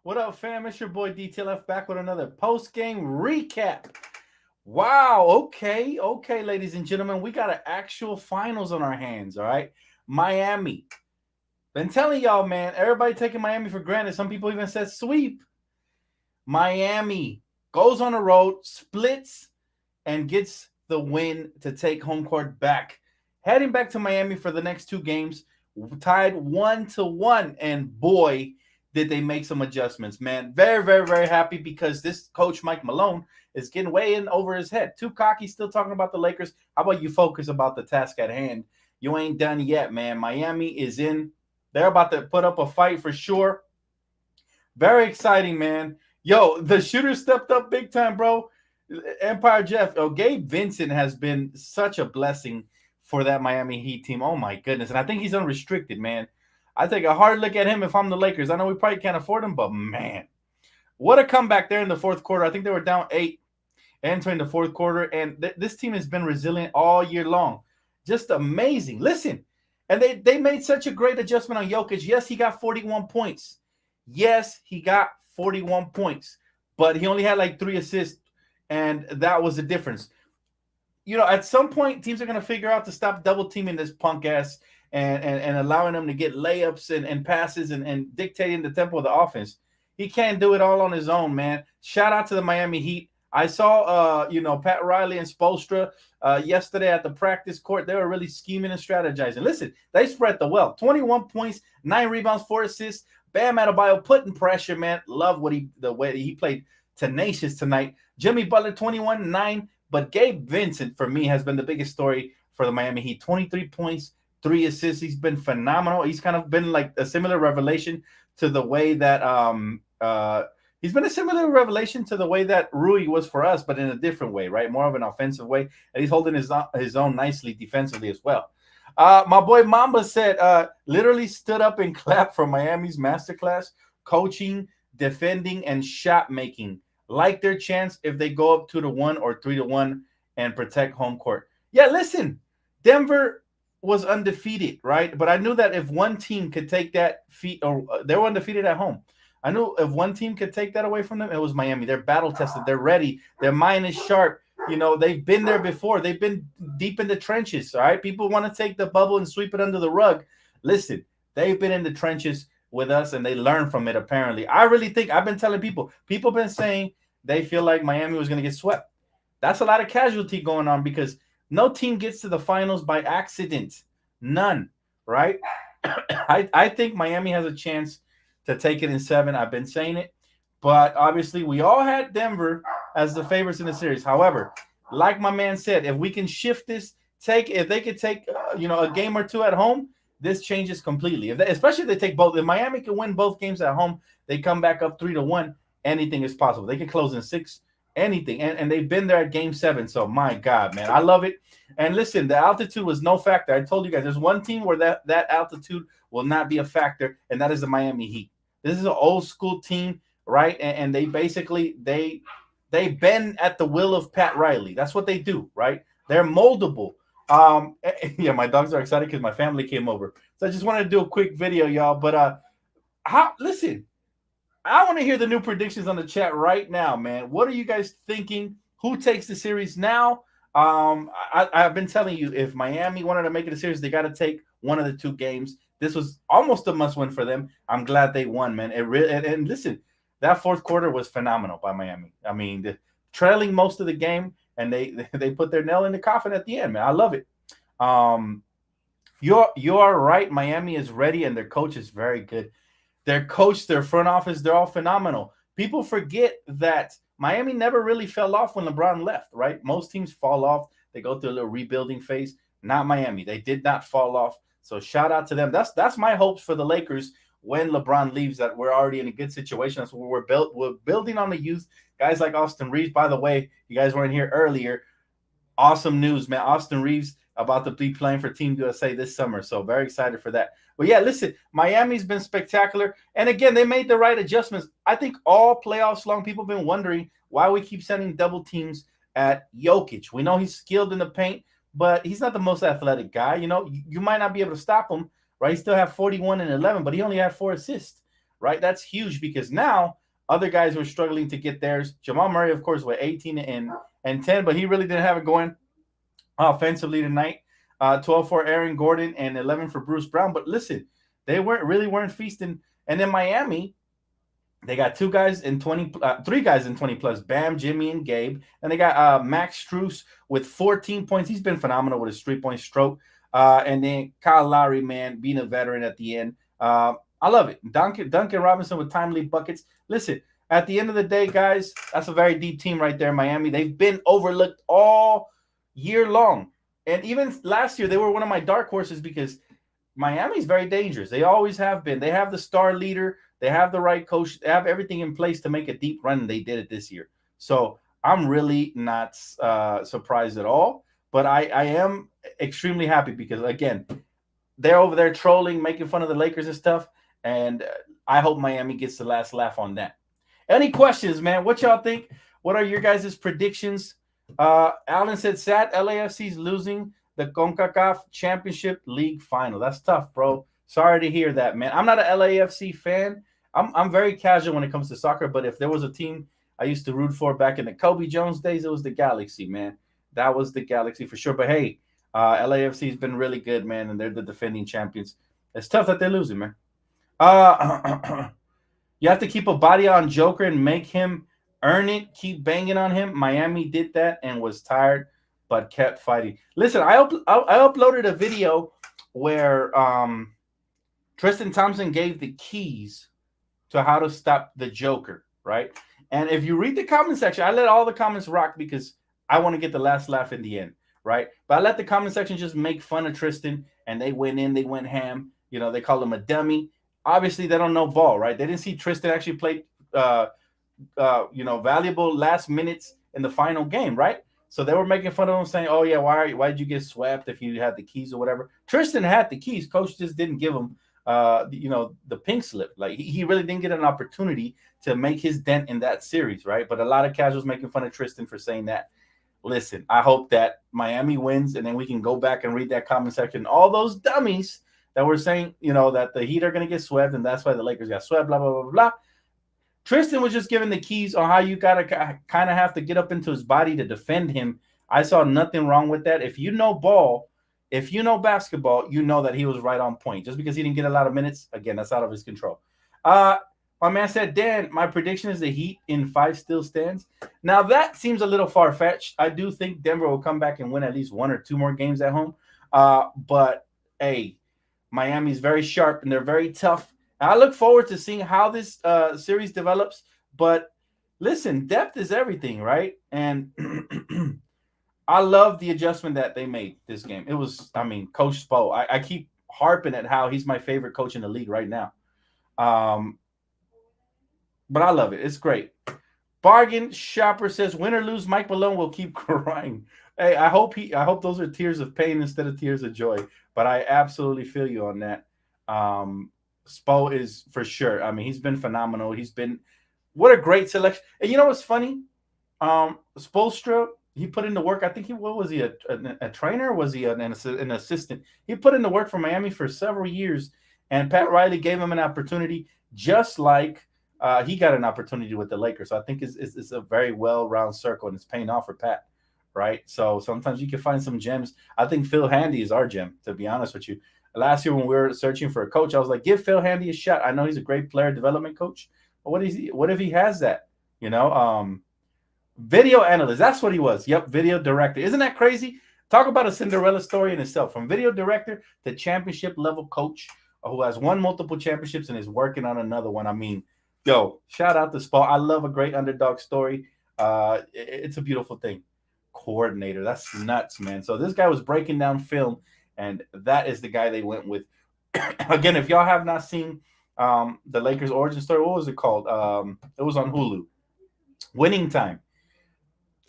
What up, fam? It's your boy DTLF back with another post game recap. Wow. Okay, ladies and gentlemen, we got an actual finals on our hands. All right, Miami. Been telling y'all, man. Everybody taking Miami for granted. Some people even said sweep. Miami goes on the road, splits, and gets the win to take home court back. Heading back to Miami for the next two games, tied 1-1. And boy, did they make some adjustments, man. Very happy because this coach, Mike Malone, is getting way in over his head. Too cocky, still talking about the Lakers. How about you focus about the task at hand? You ain't done yet, man. Miami is in. They're about to put up a fight for sure. Very exciting, man. Yo, the shooter stepped up big time, bro. Empire Jeff. Oh, Gabe Vincent has been such a blessing for that Miami Heat team. Oh my goodness. And I think he's unrestricted, man. I take a hard look at him if I'm the Lakers. I know we probably can't afford him, but man, what a comeback there in the fourth quarter. I think they were down 8 entering the fourth quarter, and this team has been resilient all year long. Just amazing. Listen, and they made such a great adjustment on Jokic. Yes, he got 41 points. Yes, he got 41 points, but he only had like 3 assists, and that was the difference. You know, at some point, teams are going to figure out to stop double teaming this punk ass and allowing them to get layups and passes and dictating the tempo of the offense. He can't do it all on his own, man. Shout out to the Miami Heat. I saw, Pat Riley and Spoelstra yesterday at the practice court. They were really scheming and strategizing. Listen, they spread the wealth. 21 points, 9 rebounds, 4 assists. Bam Adebayo putting pressure, man. Love the way he played tenacious tonight. Jimmy Butler, 21-9. But Gabe Vincent, for me, has been the biggest story for the Miami Heat. 23 points, 3 assists. He's been phenomenal. He's kind of been like a similar revelation to the way that he's been a similar revelation to the way that Rui was for us, but in a different way, right? More of an offensive way. And he's holding his own nicely defensively as well. My boy Mamba said, literally stood up and clapped for Miami's masterclass, coaching, defending, and shot making. Like their chance if they go up 2-1 or 3-1 and protect home court. Yeah, listen, Denver was undefeated, right? But I knew that if one team could take that feat, or they were undefeated at home. I knew if one team could take that away from them, it was Miami. They're battle tested. They're ready. Their mind is sharp. You know, they've been there before. They've been deep in the trenches, all right? People want to take the bubble and sweep it under the rug. Listen, they've been in the trenches with us, and they learn from it, apparently. I really think, I've been telling people have been saying they feel like Miami was going to get swept. That's a lot of casualty going on because no team gets to the finals by accident. None, right? I think Miami has a chance to take it in 7. I've been saying it. But obviously, we all had Denver as the favorites in the series. However, like my man said, if we can shift this, if they could take a game or two at home, this changes completely. Especially if they take both. If Miami can win both games at home, they come back up 3-1. Anything is possible. They can close in 6. Anything, and they've been there at game 7. So my God, man, I love it. And listen, the altitude was no factor. I told you guys, there's one team where that altitude will not be a factor, and that is the Miami Heat. This is an old school team, right? And they basically they bend at the will of Pat Riley. That's what they do, right? They're moldable. Yeah, my dogs are excited because my family came over. So I just wanted to do a quick video, y'all. But listen, I want to hear the new predictions on the chat right now, man. What are you guys thinking? Who takes the series now? I've been telling you, if Miami wanted to make it a series, they got to take one of the 2 games. This was almost a must-win for them. I'm glad they won, man. And listen, that fourth quarter was phenomenal by Miami. I mean, trailing most of the game, and they put their nail in the coffin at the end, man. I love it. You're right. Miami is ready, and their coach is very good. Their coach, their front office, they're all phenomenal. People forget that Miami never really fell off when LeBron left, right? Most teams fall off. They go through a little rebuilding phase. Not Miami. They did not fall off. So shout out to them. That's my hopes for the Lakers when LeBron leaves, that we're already in a good situation. That's what we're building on the youth. Guys like Austin Reeves. By the way, you guys weren't here earlier. Awesome news, man. Austin Reeves about to be playing for Team USA this summer. So very excited for that. But yeah, listen, Miami's been spectacular. And again, they made the right adjustments. I think all playoffs long, people have been wondering why we keep sending double teams at Jokic. We know he's skilled in the paint, but he's not the most athletic guy. You know, you might not be able to stop him, right? He still have 41 and 11, but he only had 4 assists. right? That's huge because now other guys were struggling to get theirs. Jamal Murray, of course, with 18 and 10, but he really didn't have it going offensively tonight. 12 for Aaron Gordon and 11 for Bruce Brown. But listen, they weren't feasting. And then Miami, they got three guys in 20 plus. Bam, Jimmy, and Gabe. And they got Max Strus with 14 points. He's been phenomenal with his 3-point stroke. And then Kyle Lowry, man, being a veteran at the end. I love it. Duncan Robinson with timely buckets. Listen, at the end of the day, guys, that's a very deep team right there, Miami. They've been overlooked all year long. And even last year, they were one of my dark horses because Miami's very dangerous. They always have been. They have the star leader. They have the right coach. They have everything in place to make a deep run. And they did it this year. So I'm really not surprised at all. But I am extremely happy because, again, they're over there trolling, making fun of the Lakers and stuff. And I hope Miami gets the last laugh on that. Any questions, man? What y'all think? What are your guys' predictions? Alan said, sad LAFC's losing the CONCACAF Championship League final. That's tough, bro. Sorry to hear that, man. I'm not an LAFC fan. I'm very casual when it comes to soccer, but if there was a team I used to root for back in the Kobe Jones days, it was the Galaxy, man. That was the Galaxy for sure. But hey, LAFC has been really good, man, and they're the defending champions. It's tough that they're losing, man. You have to keep a body on Joker and make him earn it. Keep banging on him. Miami did that and was tired, but kept fighting. Listen, I uploaded a video where Tristan Thompson gave the keys to how to stop the Joker, right? And if you read the comment section, I let all the comments rock because I want to get the last laugh in the end, right? But I let the comment section just make fun of Tristan, and they went ham. You know, they call him a dummy. Obviously, they don't know ball, right? They didn't see Tristan actually play, valuable last minutes in the final game, right? So they were making fun of him, saying, "Oh yeah, why did you get swept if you had the keys or whatever?" Tristan had the keys. Coach just didn't give him, the pink slip. Like he really didn't get an opportunity to make his dent in that series, right? But a lot of casuals making fun of Tristan for saying that. Listen, I hope that Miami wins, and then we can go back and read that comment section. All those dummies that were saying, that the Heat are going to get swept, and that's why the Lakers got swept, blah, blah, blah, blah. Tristan was just given the keys on how you got to kind of have to get up into his body to defend him. I saw nothing wrong with that. If you know ball, if you know basketball, you know that he was right on point. Just because he didn't get a lot of minutes, again, that's out of his control. My man said, Dan, my prediction is the Heat in 5 still stands. Now, that seems a little far-fetched. I do think Denver will come back and win at least 1 or 2 more games at home. But, hey, Miami's very sharp, and they're very tough. And I look forward to seeing how this series develops. But, listen, depth is everything, right? And I love the adjustment that they made this game. It was, Coach Spo. I keep harping at how he's my favorite coach in the league right now. But I love it. It's great. Bargain Shopper says, win or lose, Mike Malone will keep crying. Hey, I hope those are tears of pain instead of tears of joy. But I absolutely feel you on that. Spo is for sure. He's been phenomenal. What a great selection. And you know what's funny? Spoelstra, he put in the work. I think was he a trainer? Was he an assistant? He put in the work for Miami for several years, and Pat Riley gave him an opportunity, just like he got an opportunity with the Lakers. So I think it's a very well-rounded circle, and it's paying off for Pat, right? So sometimes you can find some gems. I think Phil Handy is our gem, to be honest with you. Last year when we were searching for a coach, I was like, give Phil Handy a shot. I know he's a great player development coach, but what if he has that? Video analyst. That's what he was. Yep, video director. Isn't that crazy? Talk about a Cinderella story in itself. From video director to championship level coach who has won multiple championships and is working on another one. Shout out to Spo. I love a great underdog story. It's a beautiful thing. Coordinator. That's nuts, man. So this guy was breaking down film, and that is the guy they went with. Again, if y'all have not seen the Lakers origin story, what was it called? It was on Hulu. Winning Time.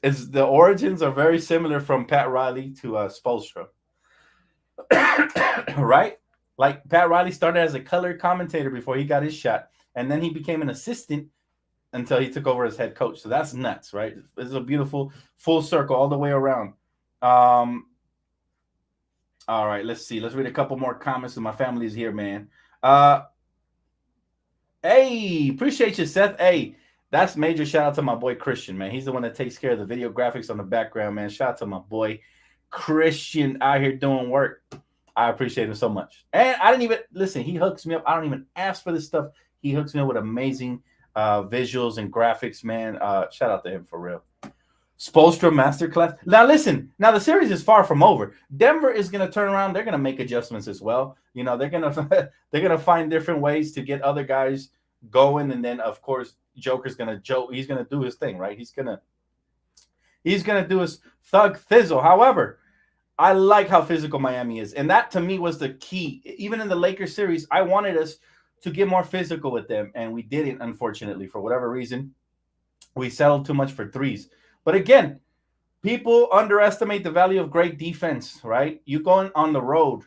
The origins are very similar from Pat Riley to Spoelstra. Right? Like Pat Riley started as a color commentator before he got his shot, and then he became an assistant until he took over as head coach. So that's nuts, right? It's a beautiful full circle all the way around. All right, let's see. Let's read a couple more comments. My family is here, man. Hey, appreciate you, Seth. Hey, that's major shout out to my boy Christian, man. He's the one that takes care of the video graphics on the background, man. Shout out to my boy Christian out here doing work. I appreciate him so much. And I didn't even listen, he hooks me up. I don't even ask for this stuff. He hooks me up with amazing visuals and graphics, man. Shout out to him for real. Spoelstra Masterclass. Now listen, now the series is far from over. Denver is going to turn around. They're going to make adjustments as well. You know, they're going to they're going to find different ways to get other guys going, and then of course Joker's going to joke. He's going to do his thing, right? He's going to do his thug thizzle. However, I like how physical Miami is, and that to me was the key. Even in the Lakers series, I wanted us to get more physical with them, and we didn't. Unfortunately, for whatever reason, we settled too much for threes. But again, people underestimate the value of great defense, right? You go on the road,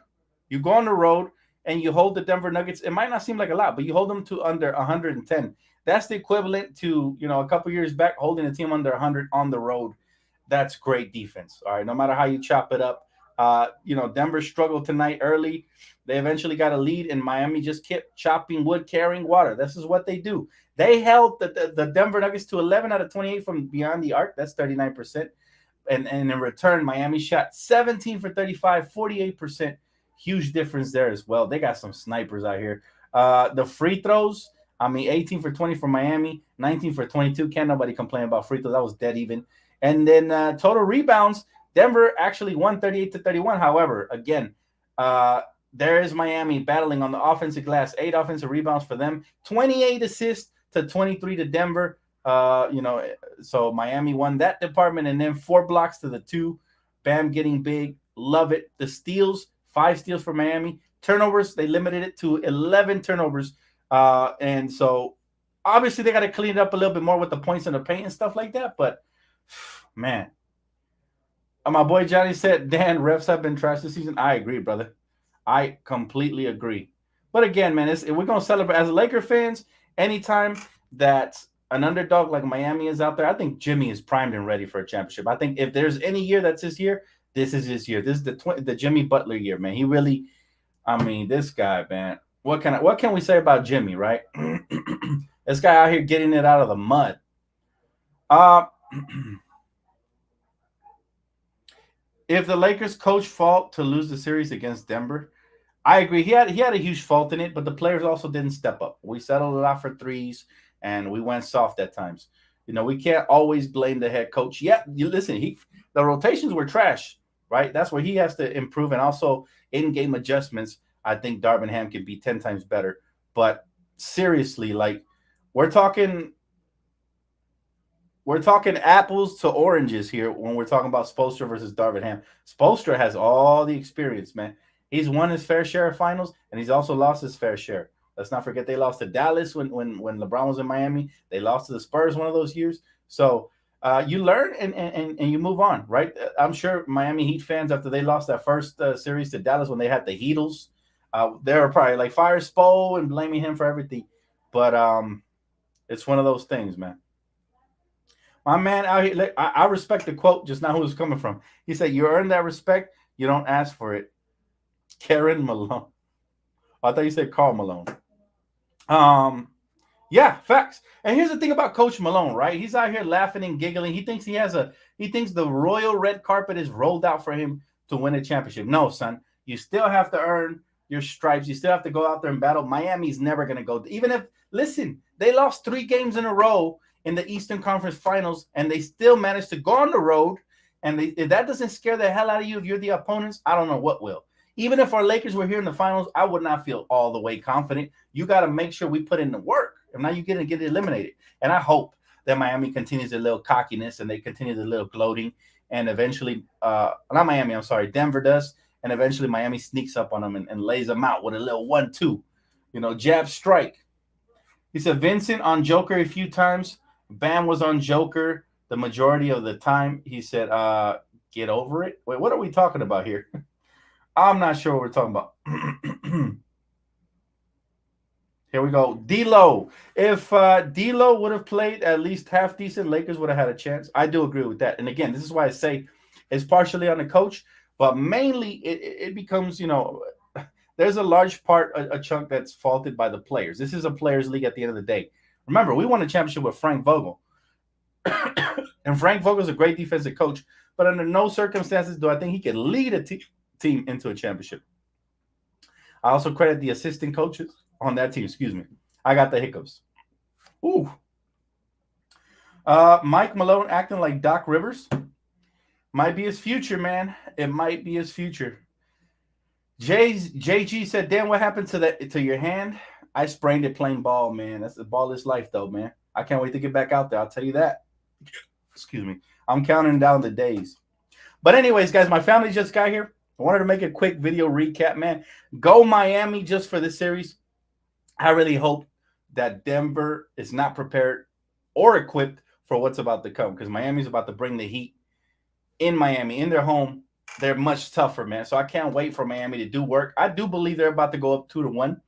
and you hold the Denver Nuggets. It might not seem like a lot, but you hold them to under 110. That's the equivalent to, you know, a couple years back holding a team under 100 on the road. That's great defense. All right, no matter how you chop it up. You know, Denver struggled tonight early. They eventually got a lead, and Miami just kept chopping wood, carrying water. This is what they do. They held the Denver Nuggets to 11 out of 28 from beyond the arc. That's 39%. And in return, Miami shot 17 for 35, 48%. Huge difference there as well. They got some snipers out here. The free throws, I mean, 18 for 20 for Miami, 19 for 22. Can't nobody complain about free throws. That was dead even. And then total rebounds, Denver actually won 38 to 31. However, again, there is Miami battling on the offensive glass. 8 offensive rebounds for them, 28 assists to 23 to Denver. You know, so Miami won that department, and then 4 blocks to the 2. Bam getting big. Love it. The steals, 5 steals for Miami. Turnovers, they limited it to 11 turnovers. And so obviously they got to clean it up a little bit more with the points in the paint and stuff like that. But man, my boy Johnny said, Dan, refs have been trash this season. I agree, brother. I completely agree. But again, man, we're going to celebrate as Laker fans anytime that an underdog like Miami is out there. I think Jimmy is primed and ready for a championship. I think if there's any year that's his year, this is his year. This is the Jimmy Butler year, man. He really, I mean, this guy, man. What can we say about Jimmy, right? This guy out here getting it out of the mud. If the Lakers coach fault to lose the series against Denver, I agree. He had a huge fault in it, but the players also didn't step up. We settled a lot for threes, and we went soft at times. You know, we can't always blame the head coach. Yeah, you listen. The rotations were trash, right? That's where he has to improve, and also in-game adjustments. I think Darvin Ham can be 10 times better. But seriously, like we're talking apples to oranges here when we're talking about Spoelstra versus Darvin Ham. Spoelstra has all the experience, man. He's won his fair share of finals, and he's also lost his fair share. Let's not forget they lost to Dallas when LeBron was in Miami. They lost to the Spurs one of those years. So you learn and you move on, right? I'm sure Miami Heat fans, after they lost that first series to Dallas when they had the Heatles, they were probably like fire Spo and blaming him for everything. But it's one of those things, man. My man out here, I respect the quote just now who it's coming from. He said, you earn that respect, you don't ask for it. Karen Malone. I thought you said Karl Malone. Yeah, facts. And here's the thing about Coach Malone, right? He's out here laughing and giggling. He thinks he thinks the royal red carpet is rolled out for him to win a championship. No, son. You still have to earn your stripes. You still have to go out there and battle. Miami's never going to go. Even if, listen, they lost 3 games in a row in the Eastern Conference Finals, and they still managed to go on the road. And if that doesn't scare the hell out of you, if you're the opponents, I don't know what will. Even if our Lakers were here in the finals, I would not feel all the way confident. You got to make sure we put in the work. If not, you're going to get eliminated. And I hope that Miami continues a little cockiness and they continue the little gloating. And eventually, not Miami, I'm sorry, Denver does. And eventually Miami sneaks up on them and lays them out with a little 1-2. You know, jab strike. He said Vincent on Joker a few times. Bam was on Joker the majority of the time. He said, get over it. Wait, what are we talking about here? I'm not sure what we're talking about. Here we go. D'Lo. If D'Lo would have played at least half decent, Lakers would have had a chance. I do agree with that. And again, this is why I say it's partially on the coach, but mainly it becomes, you know, there's a large part, a chunk that's faulted by the players. This is a players' league at the end of the day. Remember, we won a championship with Frank Vogel, and Frank Vogel is a great defensive coach. But under no circumstances do I think he can lead a team into a championship. I also credit the assistant coaches on that team. Excuse me, I got the hiccups. Ooh. Mike Malone acting like Doc Rivers. Might be his future, man. It might be his future. JG said, "Dan, what happened to your hand?" I sprained it playing ball, man. That's the ballless life, though, man. I can't wait to get back out there. I'll tell you that. Excuse me. I'm counting down the days. But anyways, guys, my family just got here. I wanted to make a quick video recap, man. Go Miami just for this series. I really hope that Denver is not prepared or equipped for what's about to come, because Miami's about to bring the heat in Miami, in their home. They're much tougher, man. So I can't wait for Miami to do work. I do believe they're about to go up 2-1.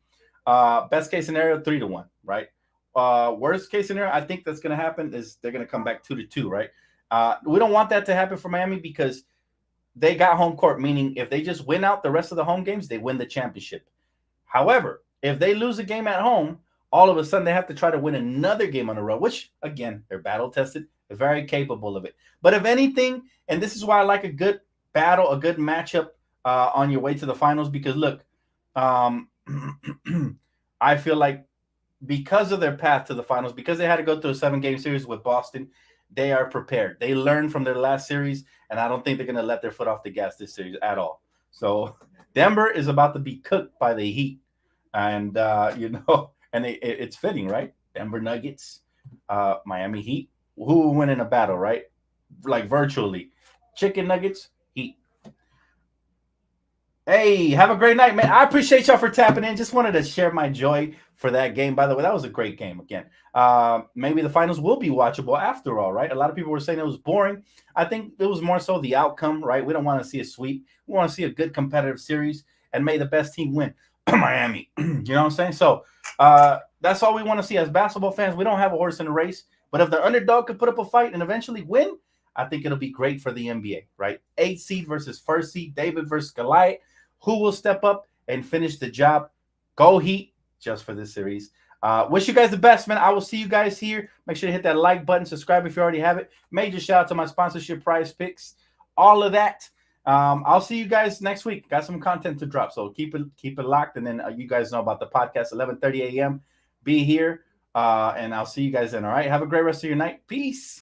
Best case scenario, 3-1, right? Worst case scenario, I think that's going to happen is they're going to come back 2-2, right? We don't want that to happen for Miami because they got home court, meaning if they just win out the rest of the home games, they win the championship. However, if they lose a game at home, all of a sudden they have to try to win another game on the road, which, again, they're battle-tested. They're very capable of it. But if anything, and this is why I like a good battle, a good matchup on your way to the finals, because, look, I feel like because of their path to the finals, because they had to go through a 7-game series with Boston, they are prepared. They learned from their last series, and I don't think they're going to let their foot off the gas this series at all. So Denver is about to be cooked by the Heat. And, and it's fitting, right? Denver Nuggets, Miami Heat. Who will win in a battle, right? Like virtually. Chicken Nuggets, Heat. Hey, have a great night, man. I appreciate y'all for tapping in. Just wanted to share my joy for that game. By the way, that was a great game again. Maybe the finals will be watchable after all, right? A lot of people were saying it was boring. I think it was more so the outcome, right? We don't want to see a sweep. We want to see a good competitive series, and may the best team win. Miami. You know what I'm saying? So that's all we want to see as basketball fans. We don't have a horse in the race, but if the underdog could put up a fight and eventually win, I think it'll be great for the NBA, right? 8th seed versus 1st seed, David versus Goliath. Who will step up and finish the job? Go Heat just for this series. Wish you guys the best, man. I will see you guys here. Make sure to hit that like button, subscribe if you already have it. Major shout out to my sponsorship, Prize Picks, all of that. I'll see you guys next week. Got some content to drop, so keep it locked. And then you guys know about the podcast, 11:30 a.m. Be here, and I'll see you guys then. All right. Have a great rest of your night. Peace.